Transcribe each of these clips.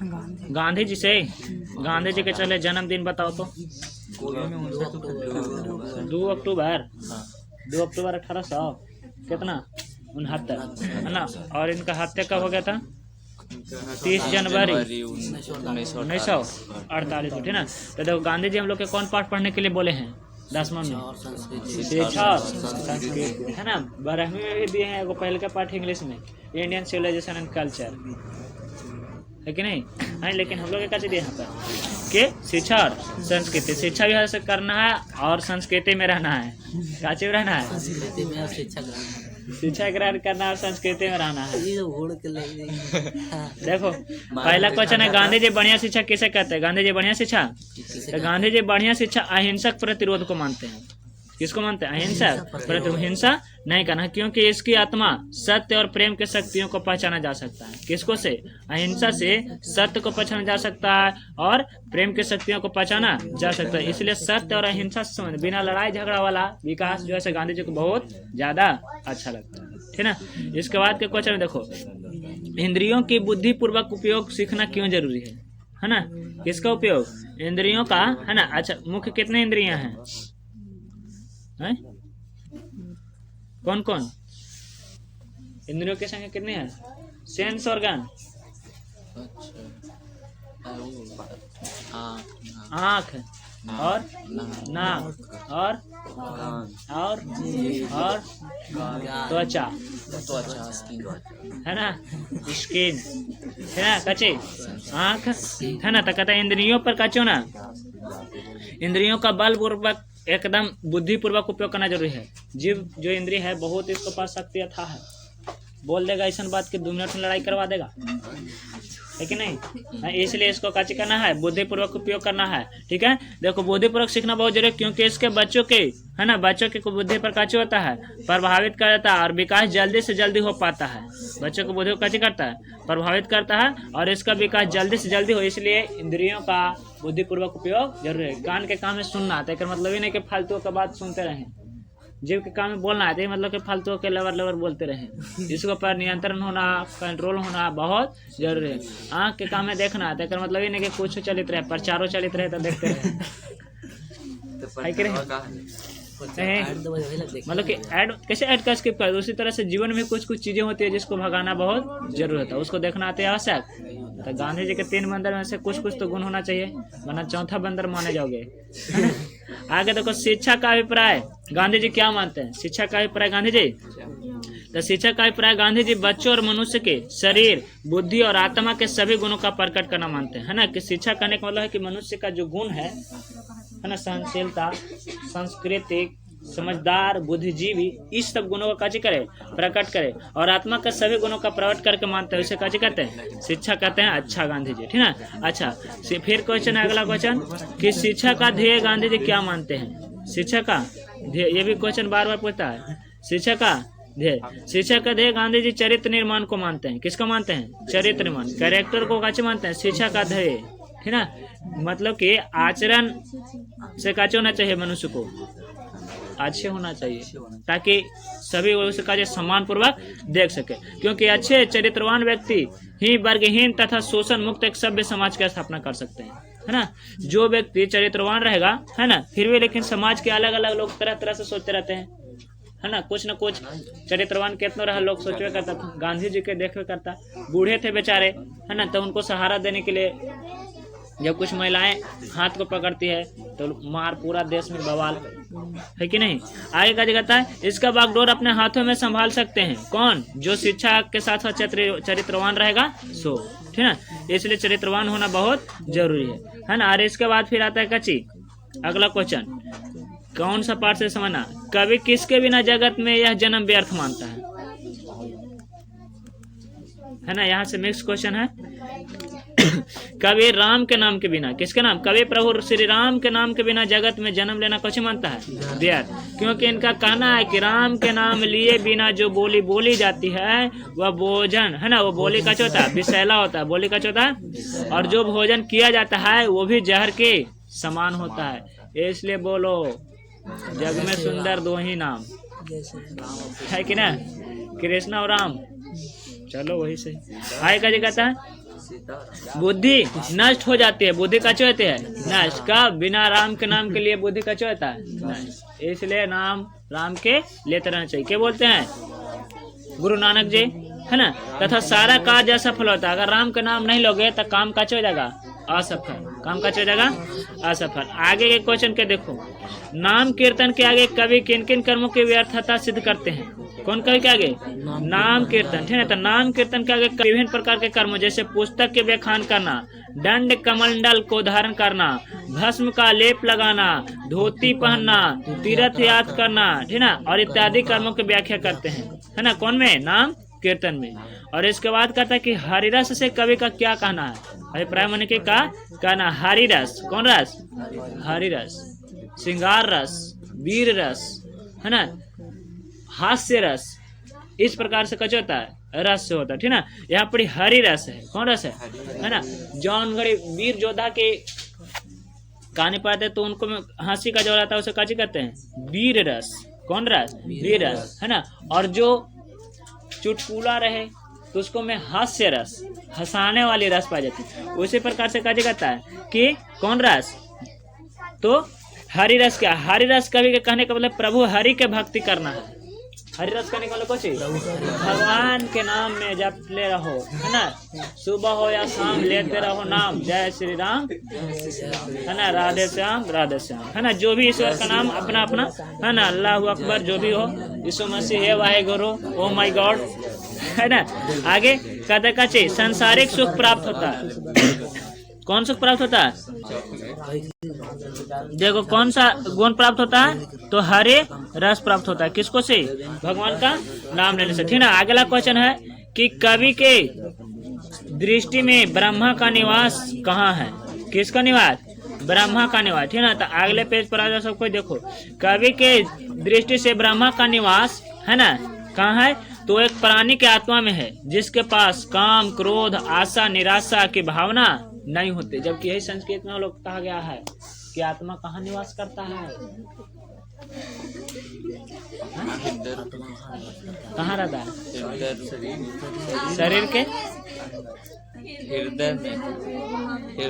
गांधी जी से। गांधी जी के चले जन्मदिन बताओ तो। 2 अक्टूबर 1800 कितना 69 है ना। और इनका हत्या कब हो गया था? 30 जनवरी 1948 को, ठीक ना। तो देखो गांधी जी हम लोग के कौन पाठ पढ़ने के लिए बोले हैं 10वां में? शिक्षा और संस्कृति, है ना। 12वीं में भी दिए हैं वो पहले का पाठ इंग्लिश में, इंडियन सिविलाइजेशन एंड कल्चर, है कि नहीं? हाँ, लेकिन हम लोग क्या चीज यहाँ पर कि शिक्षा और संस्कृति, शिक्षा भी हासिल करना है और संस्कृति में रहना है। क्या चीज रहना है? शिक्षा ग्रहण करना और संस्कृति में रहना है। देखो पहला क्वेश्चन है, गांधी जी बढ़िया शिक्षा किसे कहते हैं? गांधी जी बढ़िया शिक्षा, तो गांधी जी बढ़िया शिक्षा अहिंसक प्रतिरोध को मानते हैं। किसको मानते हैं? अहिंसक प्रतिरोध, हिंसा नहीं करना, क्योंकि इसकी आत्मा सत्य और प्रेम के शक्तियों को पहचाना जा सकता है। किसको से? अहिंसा से सत्य को पहचाना जा सकता है और प्रेम के शक्तियों को पहचाना जा सकता है। इसलिए सत्य और अहिंसा से संबंध, बिना लड़ाई झगड़ा वाला विकास जो है गांधी जी को बहुत ज्यादा अच्छा लगता है, ठीक ना। इसके बाद के क्वेश्चन में देखो, इंद्रियों की बुद्धि पूर्वक उपयोग सीखना क्यों जरूरी है ना। किसका उपयोग? इंद्रियों का, है ना। अच्छा, मुख्य कितने इंद्रियां हैं? कौन कौन इंद्रियों की संख्या कितनी है? सेंस ऑर्गन, आँख और नाक और त्वचा, है ना, स्किन, है ना, कचे आँख, है ना। तो कहता है इंद्रियों पर कचो ना, इंद्रियों का बलपूर्वक एकदम बुद्धिपूर्वक उपयोग करना जरूरी है। जीव जो इंद्रिय है बहुत इसके पास शक्ति अथाह है, बोल देगा ऐसा बात कि 2 मिनट में लड़ाई करवा देगा, है कि नहीं। इसलिए इसको क्या करना है? बुद्धिपूर्वक उपयोग करना है, ठीक है। देखो बुद्धिपूर्वक सीखना बहुत जरूरी है, क्योंकि इसके बच्चों के, है ना, बच्चों के बुद्धि पर क्या होता है? प्रभावित करता है और विकास जल्दी से जल्दी हो पाता है। बच्चों को बुद्धि को क्या करता है? प्रभावित करता है और इसका विकास जल्दी से जल्दी हो, इसलिए इंद्रियों का बुद्धिपूर्वक उपयोग जरूरी है। कान के काम में सुनना आता है, मतलब ही नहीं कि फालतू का बात सुनते रहें। जीव के काम में बोलना आते है, मतलब कि फालतू के लवर बोलते रहें। इसके ऊपर नियंत्रण होना, कंट्रोल होना बहुत जरूरी है। आँख के काम में देखना आता है, मतलब ही नहीं कि कुछ चलित रहे, प्रचारों चलित रहे तो देखते रहे, मतलब कि ऐड कैसे ऐड का स्किप कर। उसी तरह से जीवन में कुछ चीजें होती है जिसको भगाना बहुत जरूरी होता है, उसको देखना आते है आवश्यक। तो गांधी जी के 3 बंदर में से कुछ तो गुण होना चाहिए, वरना चौथा बंदर माने जाओगे। आगे देखो, शिक्षा का अभिप्राय गांधी जी क्या मानते हैं? शिक्षा का अभिप्राय गांधी जी, तो शिक्षा का अभिप्राय गांधी जी बच्चों और मनुष्य के शरीर, बुद्धि और आत्मा के सभी गुणों का प्रकट करना मानते हैं, है ना। कि शिक्षा करने का मतलब है कि मनुष्य का जो गुण है ना, सहनशीलता, सांस्कृतिक, समझदार, बुद्धिजीवी, इस सब गुणों का कार्य करे, प्रकट करे और आत्मा का सभी गुणों का प्रकट करके मानते हैं, उसे कार्य कहते हैं? शिक्षा कहते हैं। अच्छा गांधी जी, ठीक ना। अच्छा, फिर क्वेश्चन है, अगला क्वेश्चन कि शिक्षा का ध्येय गांधी जी क्या मानते हैं? शिक्षा का ध्येय, ये भी क्वेश्चन बार पूछता है। शिक्षा का ध्येय, शिक्षा का ध्येय गांधी जी चरित्र निर्माण को मानते हैं। किसको मानते हैं? चरित्र निर्माण, कैरेक्टर को कैसे मानते हैं? शिक्षा का ध्येय, ठीक ना। मतलब कि आचरण से कैसे होना चाहिए? मनुष्य को अच्छे होना चाहिए, ताकि सभी उसका कार्य सम्मान पूर्वक देख सके, क्योंकि अच्छे चरित्रवान व्यक्ति ही वर्गहीन तथा शोषण मुक्त एक सभ्य समाज की स्थापना कर सकते हैं, है ना। जो व्यक्ति चरित्रवान रहेगा, है ना, फिर भी लेकिन समाज के अलग अलग लोग तरह तरह से सोचते रहते हैं, है ना। कुछ न कुछ चरित्रवान कितना रहा लोग सोचवे करता था। गांधी जी के देखवे करता, बूढ़े थे बेचारे, है ना, तो उनको सहारा देने के लिए जब कुछ महिलाएं हाथ को पकड़ती है तो मार, पूरा देश में बवाल, है कि नहीं। आगे का कहता है, इसका बागडोर अपने हाथों में संभाल सकते हैं कौन? जो शिक्षा के साथ साथ चरित्रवान रहेगा सो, ठीक है। इसलिए चरित्रवान होना बहुत जरूरी है ना। और इसके बाद फिर आता है कच्ची, अगला क्वेश्चन, कौन सा पाठ से समझना? कवि किसके बिना जगत में यह जन्म व्यर्थ मानता है ना। यहाँ से नेक्स्ट क्वेश्चन है, कवि राम के नाम के बिना, किसके नाम? कवि प्रभु श्री राम के नाम के बिना जगत में जन्म लेना कैसे मानता है? व्यर्थ, क्योंकि इनका कहना है कि राम के नाम लिए बिना जो बोली बोली जाती है वह भोजन, है ना, वो बोली का होता है, विषैला होता है, बोली का होता है, और जो भोजन किया जाता है वो भी जहर के समान होता है। इसलिए बोलो, जग में सुंदर 2 ही नाम है कि ना, कृष्ण और राम। चलो वही सही। आगे का कहता है, बुद्धि नष्ट हो जाती है। बुद्धि कच्चे होते हैं नष्ट का, बिना राम के नाम के लिए बुद्धि कच्चे होता है नष्ट। इसलिए नाम राम के लेते रहना चाहिए। क्या बोलते हैं गुरु नानक जी, है ना। तथा सारा कार्य असफल होता है। अगर राम का नाम नहीं लोगे तो काम कच्चा हो जाएगा, असफल। काम कच्चा हो जाएगा, असफल। आगे के क्वेश्चन के देखो, नाम कीर्तन के आगे कवि किन किन कर्मों की व्यर्थता सिद्ध करते हैं? कौन कवि के आगे? नाम कीर्तन, ठीक है। तो नाम कीर्तन के आगे विभिन्न प्रकार के कर्म, जैसे पुस्तक के व्याख्यान करना, दंड कमंडल को धारण करना, भस्म का लेप लगाना, धोती पहनना, तीर्थ याद करना, ठीक है, और इत्यादि कर्मों की व्याख्या करते हैं, है ना। कौन में? नाम कीर्तन में। और इसके बाद कहता है कि हरिरस से कवि का क्या कहना है? अभिप्राय मन के का कहना, हरिरस। कौन रस? हरिरस, श्रृंगार रस, वीर रस, है ना, हास्य रस, इस प्रकार से कच होता है, रस से होता है, ठीक ना। यहाँ पर हरि रस है। कौन रस है ना। जौन घड़ी वीर योद्धा के कहानी पढ़ते तो उनको हंसी का जो रहता है उसे कची कहते हैं? वीर रस। कौन रस? वीर रस, है ना। और जो चुटकुला रहे तो उसको में हास्य रस, हंसाने वाली रस पाई जाती है। उसी प्रकार से कहा जाता है कि कौन रस? तो हरि रस। क्या हरि रस? कवि के कहने का मतलब प्रभु हरि के भक्ति करना है। हरि रस करने का मतलब कुछ भगवान के नाम में जपते रहो, है ना। सुबह हो या शाम लेते रहो नाम, जय श्री राम, है ना, राधे श्याम राधे श्याम, है ना। जो भी ईश्वर का नाम अपना अपना, है ना, अल्लाह अकबर, जो भी हो, यीशु मसीह है, Wahe Guru, oh my God, है ना। आगे कहते कचे संसारिक सुख प्राप्त होता है। कौन सुख प्राप्त होता है? देखो कौन सा गुण प्राप्त होता है? तो हरे रस प्राप्त होता है। किसको से? भगवान का नाम लेने से, ठीक ना। अगला क्वेश्चन है कि कवि के दृष्टि में ब्रह्मा का निवास कहाँ है? किसका निवास? ब्रह्मा का निवास, ठीक ना। तो अगले पेज पर आ जाओ सबको। देखो कवि के दृष्टि से ब्रह्मा का निवास, है ना, कहाँ है? तो एक प्राणी के आत्मा में है, जिसके पास काम, क्रोध, आशा, निराशा की भावना नहीं होते। जबकि यही संस्कृत में लोग कहा गया है कि आत्मा कहाँ निवास करता है? कहाँ रहता है? शरीर के हृदय में,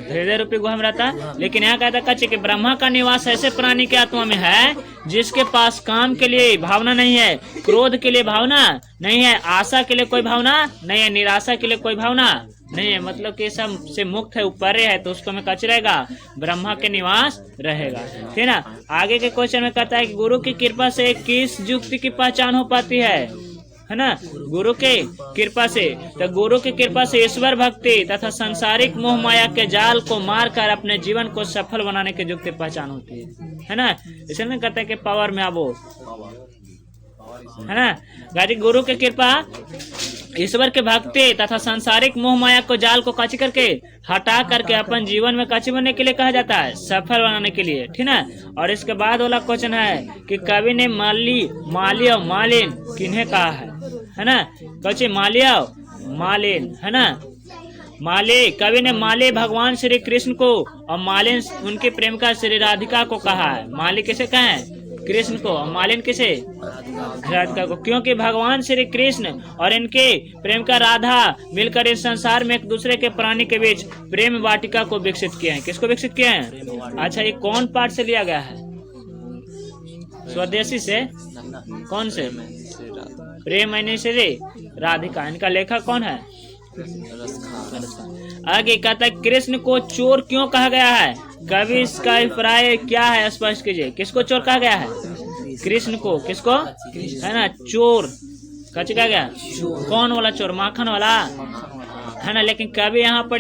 हृदय रूपी गुहा में रहता है। लेकिन यहाँ कहता कच्चे कि ब्रह्मा का निवास ऐसे प्राणी के आत्मा में है जिसके पास काम के लिए भावना नहीं है, क्रोध के लिए भावना नहीं है, आशा के लिए कोई भावना नहीं है, निराशा के लिए कोई भावना नहीं है। मतलब कि सब से मुक्त है, ऊपर है, तो उसको में कच रहेगा, ब्रह्मा के निवास रहेगा, ठीक ना। आगे के क्वेश्चन में कहता है कि गुरु की कृपा से किस युक्ति की पहचान हो पाती है ना। गुरु के कृपा से, तो गुरु की कृपा से ईश्वर भक्ति तथा सांसारिक मोह माया के जाल को मारकर अपने जीवन को सफल बनाने की युक्ति पहचान होती है ना। इसलिए कहते हैं कि पावर में आवो, है ना। गाजी गुरु की कृपा ईश्वर के भक्ति तथा सांसारिक मोह माया को जाल को काची करके हटा करके अपन जीवन में काची बनने के लिए कहा जाता है, सफल बनाने के लिए, ठीक ना। और इसके बाद वाला क्वेश्चन है कि कवि ने माली और मालिन किन्हें कहा है ना। कच्चे मालिया मालिन, है ना। माली, कवि ने माली भगवान श्री कृष्ण को और मालिन उनकी प्रेमिका श्री राधिका को कहा है। माली किसे कहें? कृष्ण को। और मालिन किसे? राधिका को। क्योंकि भगवान श्री कृष्ण और इनके प्रेमिका राधा मिलकर इस संसार में एक दूसरे के प्राणी के बीच प्रेम वाटिका को विकसित किए हैं। किसको विकसित किए हैं? अच्छा, ये कौन पाठ से लिया गया है? स्वदेशी से। कौन से? प्रेम श्री राधिका। इनका लेखक कौन है? आगे कहता है कृष्ण को चोर क्यों कहा गया है? कवि इसका अभिप्राय क्या है, स्पष्ट कीजिए। किसको चोर कहा गया है? कृष्ण को। किसको? है ना, चोर कच कहा गया। कौन वाला चोर? माखन वाला, है ना। लेकिन कवि यहाँ पर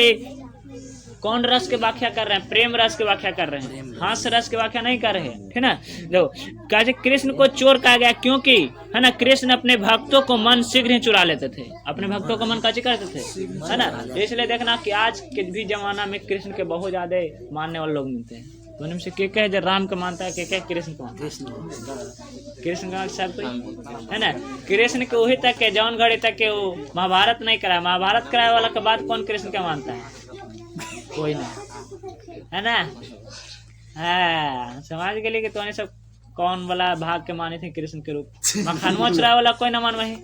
कौन रस की व्याख्या कर रहे हैं? प्रेम रस की व्याख्या कर रहे हैं, हास्य रस की व्याख्या नहीं कर रहे हैं, ठीक ना। देखो कहते कृष्ण को चोर कहा गया क्योंकि, है ना, कृष्ण अपने भक्तों को मन शीघ्र ही चुरा लेते थे। अपने भक्तों को मन काची करते थे, है ना। इसलिए देखना कि आज के भी जमाना में कृष्ण के बहुत ज्यादा मानने वाले लोग मिलते हैं। तो उनमें से के कहे जो राम को मानता है, के कृष्ण को मानता है। कृष्ण का सब कोई, है ना। कृष्ण के वही तक के जौन घड़ी तक के वो महाभारत नहीं कराया, महाभारत कराए वाला के बाद कौन कृष्ण का मानता है? कोई नहीं, है ना। हाँ, समाज के लिए कि तो सब कौन वाला भाग के माने थे कृष्ण के रूप। मखानवा चुराए वाला कोई ना मान वही,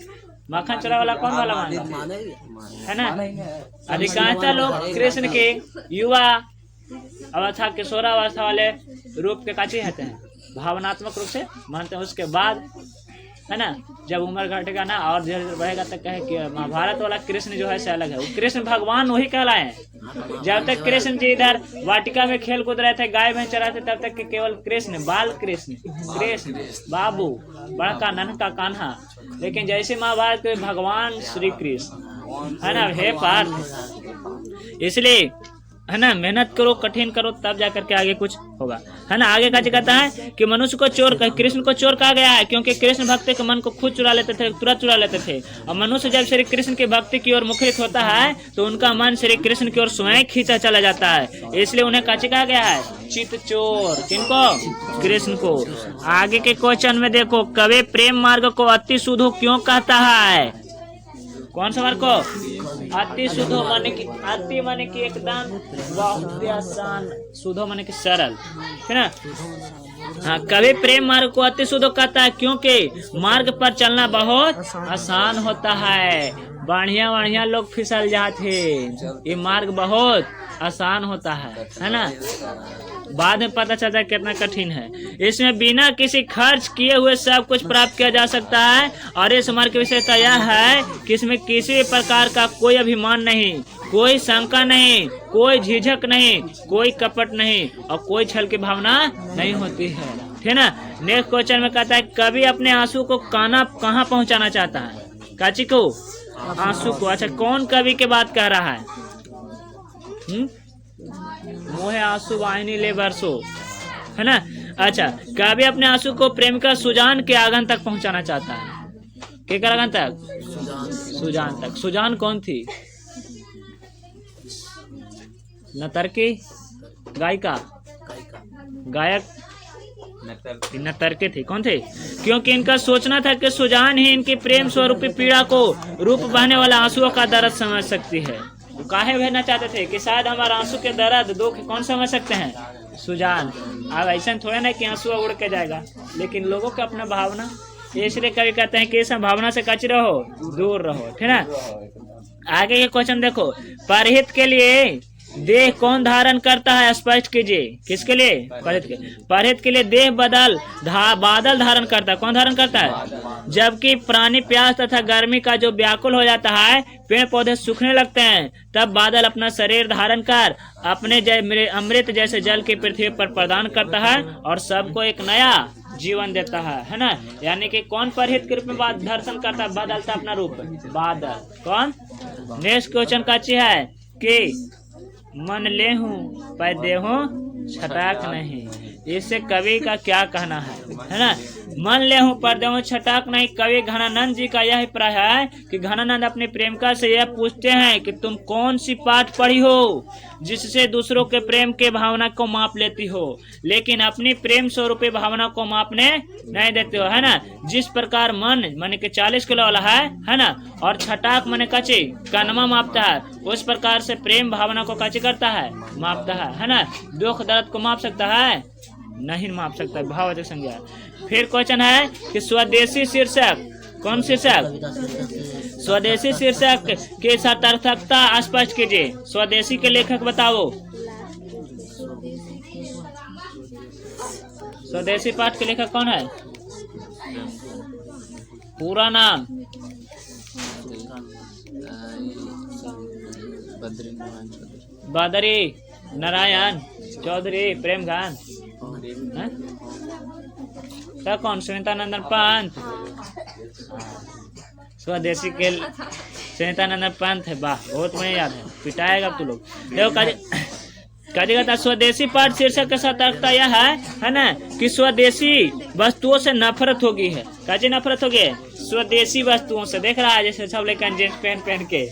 माखन चोरा वाला कौन वाला मानेगा, है ना। अधिकांशतः लोग कृष्ण के युवा अवस्था, किशोरावस्था वाले रूप के काची रहते हैं, भावनात्मक रूप से मानते हैं। उसके बाद है ना, जब उम्र घटेगा ना और धीरे धीरे बढ़ेगा तक कहे कि महाभारत वाला कृष्ण जो है से अलग है, वो कृष्ण भगवान वही कहलाए हैं। जब तक कृष्ण जी इधर वाटिका में खेल कूद रहे थे, गाय भैंस चराते, तब तक के केवल कृष्ण, बाल कृष्ण, कृष्ण बाबू, बड़का नन्हा कान्हा। लेकिन जैसे महाभारत के भगवान श्री कृष्ण, है ना, हे पार्थ। इसलिए है ना, मेहनत करो, कठिन करो, तब जाकर के आगे कुछ होगा, है ना। आगे का कहता है कि मनुष्य को चोर, कृष्ण को चोर कहा गया है क्योंकि कृष्ण भक्त के मन को खुद चुरा लेते थे, तुरंत चुरा लेते थे। और मनुष्य जब श्री कृष्ण की भक्ति की ओर मुखरित होता है तो उनका मन श्री कृष्ण की ओर स्वयं खींचा चला जाता है। इसलिए उन्हें काची कहा गया है, चित चोर। किनको? कृष्ण को। आगे के क्वेश्चन में देखो, कवि प्रेम मार्ग को अति शुद्ध क्यों कहता है? कौन सा मार्ग को? अति शुद्ध माने की, अति माने की एकदम बहुत आसान, शुद्ध माने की सरल, है ना। हाँ, कभी प्रेम मार्ग को अति शुद्ध कहता है क्योंकि मार्ग पर चलना बहुत आसान होता है। बढ़िया बढ़िया लोग फिसल जाते, ये मार्ग बहुत आसान होता है ना। बाद में पता चलता है कितना कठिन है। इसमें बिना किसी खर्च किए हुए सब कुछ प्राप्त किया जा सकता है। और इस मार्ग की विशेषता यह है कि इसमें किसी प्रकार का कोई अभिमान नहीं, कोई शंका नहीं, कोई झिझक नहीं, कोई कपट नहीं और कोई छल की भावना नहीं होती है ना। नेक्स्ट क्वेश्चन में कहता है, कवि अपने आंसू को कहाँ पहुँचाना चाहता है? काची को? आंसू को। अच्छा, कौन कवि के बात कह रहा है? मोहे आंसू वाहिनी ले बरसो, है ना। अच्छा, कवि अपने आंसू को प्रेमिका सुजान के आंगन तक पहुंचाना चाहता है। के आंगन तक? सुजान तक। सुजान कौन थी? नर्तकी, गायिका, गायक, नर्तकी थी। कौन थे? क्योंकि इनका सोचना था कि सुजान ही इनकी प्रेम स्वरूपी पीड़ा को रूप बहने वाला आंसुओं का दर्द समझ सकती है। वो काहे भेजना चाहते थे कि शायद हमारा आंसू के दर्द दुख कौन समझ सकते हैं? सुजान। अब ऐसा थोड़ा ना कि आंसू उड़ के जाएगा, लेकिन लोगों का अपना भावना, इसलिए कभी कहते हैं कि इस भावना से कच रहो, दूर रहो, ठीक है ना। आगे के क्वेश्चन देखो, परहित के लिए देह कौन धारण करता है? स्पष्ट कीजिए। किसके लिए? परहित के। परहित के लिए देह बादल धारण करता है। कौन धारण करता है? जबकि प्राणी प्यास तथा गर्मी का जो व्याकुल हो जाता है, पेड़ पौधे सूखने लगते हैं, तब बादल अपना शरीर धारण कर अपने अमृत जैसे जल की पृथ्वी पर प्रदान करता है और सबको एक नया जीवन देता है ना। यानी कि कौन परहित के रूप में दर्शन करता है, बदलता अपना रूप? बादल। कौन? नेक्स्ट क्वेश्चन काची है कि मन ले हूँ पर देहूँ छटाक नहीं। इससे कवि का क्या कहना है ना। मन ले हूँ पर देहूँ छटाक नहीं। कवि घनानंद जी का यह अभिप्राय है कि घनानंद अपनी प्रेमिका से यह पूछते हैं कि तुम कौन सी पाठ पढ़ी हो जिससे दूसरों के प्रेम के भावना को माप लेती हो, लेकिन अपनी प्रेम स्वरूपी भावना को मापने नहीं देते हो, है ना। जिस प्रकार मन माने के 40 किलो वाला है ना, और छटाक माने कची कनमा मापता है, उस प्रकार से प्रेम भावना को कची करता है, मापता है ना। दुख दर्द को माप सकता है? नहीं माप सकता, भाववाचक संज्ञा। फिर क्वेश्चन है कि स्वदेशी शीर्षक, कौन शीर्षक? स्वदेशी शीर्षक के सार्थकता स्पष्ट कीजिए। स्वदेशी के लेखक बताओ। स्वदेशी पाठ के लेखक कौन है? पूरा नाम? बद्री नारायण चौधरी प्रेमघान। क्या? कौन? सुनीतानंदन पंत। स्वदेशी के सुनीतानंदन पंत है। वाह, बहुत मुझे याद है, पिटाएगा तू लोग। देखो काजी स्वदेशी पाठ शीर्षक के सतर्कता यह है ना कि स्वदेशी वस्तुओं से नफरत होगी है। काजी नफरत होगी है? स्वदेशी वस्तुओं से। देख रहा है जैसे सब लेकर जींस पहन के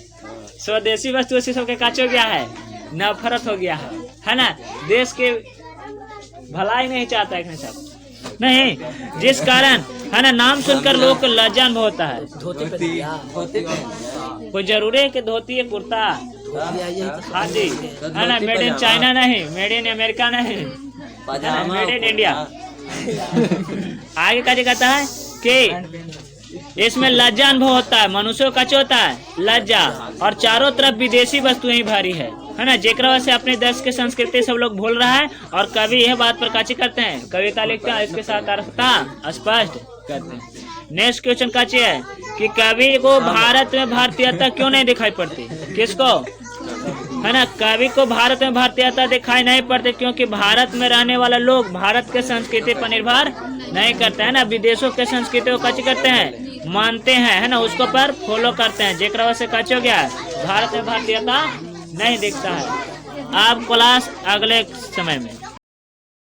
स्वदेशी वस्तुओं से सबके काच हो गया है, नफरत हो गया है ना। देश के भलाई नहीं चाहता है सब नहीं, जिस कारण है ना नाम सुनकर लोगों को लज्जा अनुभव होता है। कोई जरूरी है कि धोती है कुर्ता? हाँ जी, है ना। मेड इन चाइना नहीं, मेड इन अमेरिका नहीं, मेड इन इंडिया। आगे का कहता है कि इसमें लज्जा अनुभव होता है, मनुष्य को कच होता है लज्जा, और चारों तरफ विदेशी वस्तुएं ही भारी है ना। जेकरा से अपने देश के संस्कृति सब लोग भूल रहा है, और कवि यह बात पर काची करते हैं, कविता लिखते हैं, इसके साथ अर्थता स्पष्ट करते हैं। नेक्स्ट क्वेश्चन काची है कि कवि को भारत में भारतीयता क्यों नहीं दिखाई पड़ती, किसको, है ना, कवि को भारत में भारतीयता दिखाई नहीं पड़ती क्योंकि भारत में रहने वाला लोग भारत के संस्कृति पर निर्भर नहीं करते हैं ना, विदेशों के संस्कृति को काची करते हैं, मानते हैं, है ना, उसको पर फॉलो करते हैं, जेकरा से काची हो गया, भारत में भारतीयता नहीं दिखता है। अब क्लास अगले समय में।